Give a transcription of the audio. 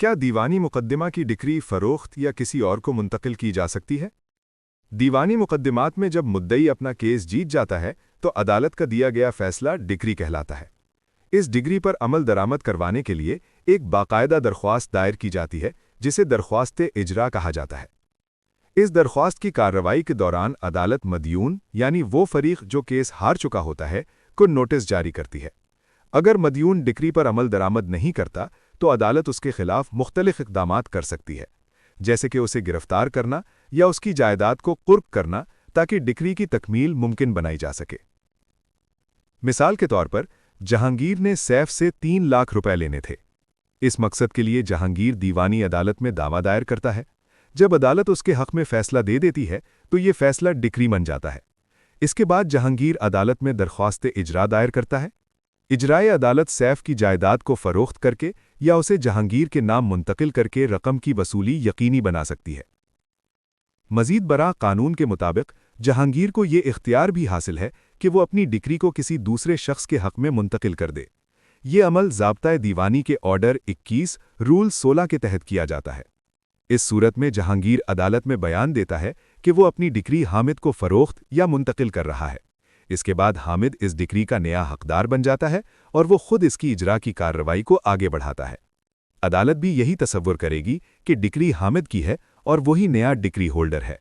کیا دیوانی مقدمہ کی ڈگری فروخت یا کسی اور کو منتقل کی جا سکتی ہے؟ دیوانی مقدمات میں جب مدعی اپنا کیس جیت جاتا ہے تو عدالت کا دیا گیا فیصلہ ڈگری کہلاتا ہے۔ اس ڈگری پر عمل درآمد کروانے کے لیے ایک باقاعدہ درخواست دائر کی جاتی ہے جسے درخواست اجرا کہا جاتا ہے۔ اس درخواست کی کارروائی کے دوران عدالت مدیون یعنی وہ فریق جو کیس ہار چکا ہوتا ہے کو نوٹس جاری کرتی ہے۔ اگر مدیون ڈگری پر عمل درآمد نہیں کرتا تو عدالت اس کے خلاف مختلف اقدامات کر سکتی ہے، جیسے کہ اسے گرفتار کرنا یا اس کی جائیداد کو قرق کرنا تاکہ ڈگری کی تکمیل ممکن بنائی جا سکے۔ مثال کے طور پر جہانگیر نے سیف سے 3 لاکھ روپے لینے تھے۔ اس مقصد کے لیے جہانگیر دیوانی عدالت میں دعویٰ دائر کرتا ہے۔ جب عدالت اس کے حق میں فیصلہ دے دیتی ہے تو یہ فیصلہ ڈگری بن جاتا ہے۔ اس کے بعد جہانگیر عدالت میں درخواست اجرا دائر کرتا ہے۔ اجرائے عدالت سیف کی جائیداد کو فروخت کر کے یا اسے جہانگیر کے نام منتقل کر کے رقم کی وصولی یقینی بنا سکتی ہے۔ مزید برآں قانون کے مطابق جہانگیر کو یہ اختیار بھی حاصل ہے کہ وہ اپنی ڈگری کو کسی دوسرے شخص کے حق میں منتقل کر دے۔ یہ عمل ضابطۂ دیوانی کے آرڈر 21 رول 16 کے تحت کیا جاتا ہے۔ اس صورت میں جہانگیر عدالت میں بیان دیتا ہے کہ وہ اپنی ڈگری حامد کو فروخت یا منتقل کر رہا ہے۔ اس کے بعد حامد اس ڈگری کا نیا حقدار بن جاتا ہے اور وہ خود اس کی اجرا کی کارروائی کو آگے بڑھاتا ہے۔ عدالت بھی یہی تصور کرے گی کہ ڈگری حامد کی ہے اور وہی نیا ڈگری ہولڈر ہے۔